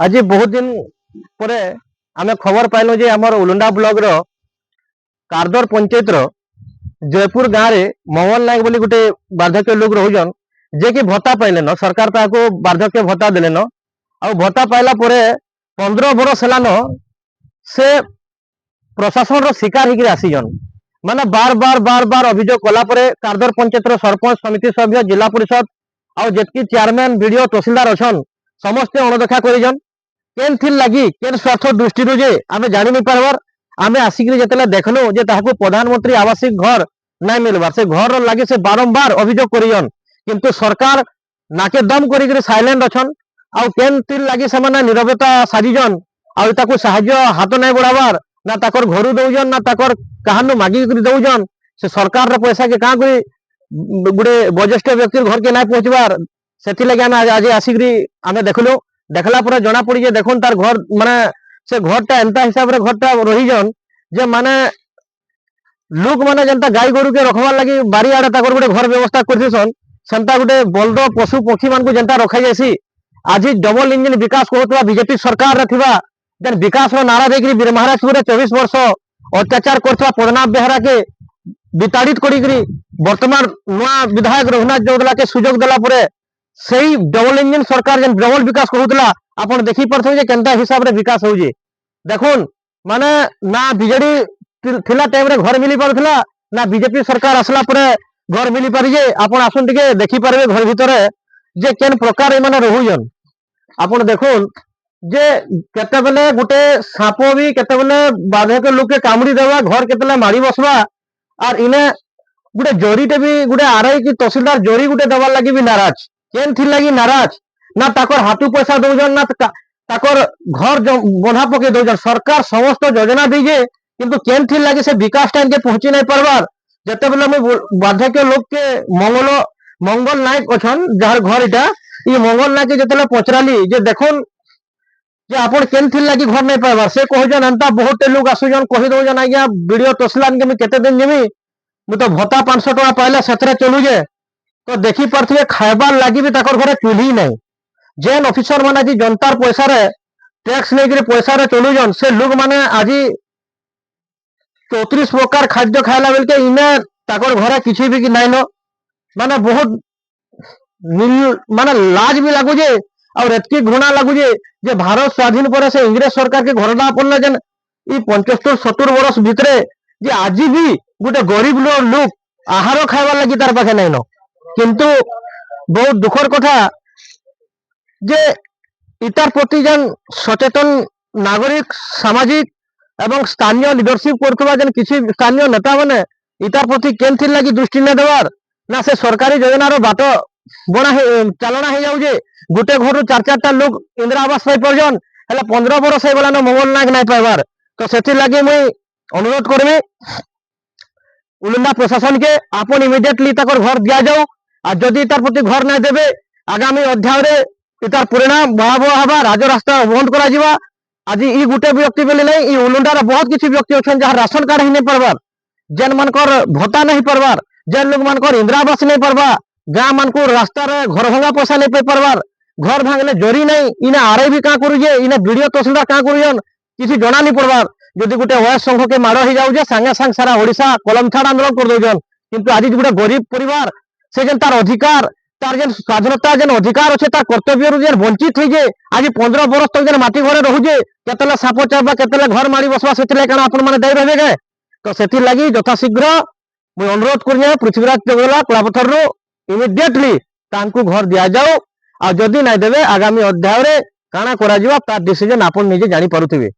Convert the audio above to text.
आज बहुत दिन पर आम खबर पाइलु जे आमर उलुंडा ब्लॉक रो कारदर पंचायत रो जयपुर गाँव में मंगल नायक बोली गोटे बार्धक्य लोक रोजन जे कि भत्ता पाइलेन सरकार ताको बार्धक्य भत्ता देलेन आ भत्ता पाइला परे 15 बरस हेलान से प्रशासन रो शिकार होकर आसीजन माने बार बार अभियोग कला परे कारदर पंचायत रो सरपंच समिति सभ्य जिला परिषद आ जेतकी चेयरमैन बीडीओ तहसीलदार अछन समस्ते अणदेखा करिजन केन थिल लगी केन स्वार्थ दृष्टि जे आमे जानि नहीं पारबार आमे आसिक जेतले देखलो जे ताहाको प्रधानमंत्री आवासीय घर नहीं मिलबार से घर लगी से बारंबार अभियोग करिजन किंतु सरकार नाके दम करी साइलेंट अछन आ केन थिल लगी से माने निरवता साजिजन आ ताको सहाय्य हाथ नहीं बढ़ाबार ना ताकर घरु दउजन ना ताकर कहानु मागी करी दउजन से सरकार रे पैसा के का करी गुडे वरिष्ठ व्यक्ति घर के नहीं पहुंचबार सेथि लगे आमे आज आसिक आमे देखलो देखला पर जना पड़ी जे देखुन तार घर माने से घरटा एंता हिसाब रे घरटा रहीजन जे माने लोक माने जनता गाय गोरु के रखवार लगी बारी आड़े ताकर गोटे घर व्यवस्था करथिसन सेंता गोटे बलद पशु पक्षी मान को जनता रखा जायसी आज डबल इंजिन विकास होतवा बीजेपी सरकार रे थिबा जन विकास रो नारा देकरी वीर महाराजपुर 24 वर्ष अत्याचार करथवा पद्मनाभ बेहरा के विताड़ित करी वर्तमान नया विधायक रघुनाथ जोगला के सुजोग देला परे सही डबल इंजिन सरकार जन डबल विकास कहूतला आपण देखि परथो जे केनता हिसाब रे विकास होउजे देखुन माने ना बीजेडी थिला टाइम रे घर मिली पारथला ना बीजेपी सरकार असला परे घर मिली पारि जे आपण आसुन टिके देखि पारबे घर भितरे जे केन प्रकार माने रहुजन आपण देखुन जे केते बेले गुटे साप भी केते बेले बाधे के लोक के कामड़ी देवा घर केते मारी बसवा और इने गुटे जोरीटे भी गुटे आरआई की तहसीलदार जोरी गुटे दबार लगी भी नाराज केन थी लगी नाराज ना ताकर हाथू पैसा दौजन ना ताकर घर बंधा पके दौजन सरकार समस्त योजना दीजे किंतु केन थी लगी से विकास टाइम के पहुंची नहीं पारबार जते बेले मैं बाधक्य लोक के मंगल नायक अछन जार घर इटा ये मंगल नायक जते पचराली जे देखुन जे आपण केन थी लगी घर नहीं पारबार से कहजन एंता बहुत लोग आसुजन कहि दौजन आज्ञा वीडियो तसलान के मैं केते दिन जिमी मु तो भत्ता 500 टका पाइले सेतरे चलू जे तो देखी पारे खाइबार लगी भी ताकर घरे चूल्ही नहीं जेन ऑफिसर माने आज जनतार पैसा रे टैक्स लेकर पैसा रे चलुजन से लोग माने आज 34 प्रकार खाद्य खाइला बेल के इने ताकर घरे किछि भी नहीं न माने बहुत माने लाज भी लागू जे और एतकी घृणा लागू जे भारत स्वाधीन पर से इंग्रेज सरकार के घरना पड़ना जेन ई 75-70 वर्ष भितरे जे आज भी गोटे गरीब लोक आहार खाइबार लगी तार पाखे नहीं न किंतु बहुत दुखर कथा जे इतार प्रति जन सचेतन नागरिक सामाजिक एवं स्थानीय लीडरशिप करथबा जन किछि स्थानीय नेता माने इतार प्रति केन थी लगी दृष्टि न देवार ना से सरकारी योजना रो बाट बना चालना हो जाऊ जे गुटे घर 4-4टा लोग इंदिरा आवास पाई परजन हला 15 बरस हे गलानो मंगल नायक नहीं पाइबार तो सेथि लगी मुई अनुरोध करबे उलुंडा प्रशासन के आपन इमिडिएटली ताकर घर दिया जाऊ आ जदि तार प्रति घर नहीं देवे आगामी अध्याय रे इतार परिणाम भयावह हवा राजरास्ता बंद करा जिवा आज ई गुटे व्यक्ति बेले नहीं ई उलुंडा रे बहुत किछि व्यक्ति अछन जहां राशन कार्ड ही नहीं परबार जेन मानकर भत्ता नहीं परबार जेन लोग मानकर इंदिरा आवास नहीं परबा गां मानकर रास्ता रे घर भंगा पैसा नहीं पे परबार घर भांगले जोरी नहीं इने आरआई भी का करू जे इने वीडियो तहसीलदार का करूजन किछि जणा नहीं पड़बार जदि गोटे वयस संघ के माड़ हो जाऊ जे संगे संग सारा ओडिशा कलम छाड़ आंदोलन कर दउजन किंतु आज गोटे गरीब परिवार से जन तार अधिकार तार जन स्वाधीनता जन अधिकार अच्छे तार कर्तव्य जन वंचित हो जे आज 15 बरस तक जन माटी घरे रहूजे केतले साप चाबा केतले घर मारी बसवा सेतले काना आपण माने दाई रहबे गे तो सेति लागि यथाशीघ्र मु अनुरोध करिया पृथ्वीराज देवला कलापथर रो इमिडिएटली तांको घर दिया जाऊ आ जदि नहीं देवे आगामी अध्याय रे काना करा जिवा तार डिसीजन आपण निजे जानि पारुथिबे।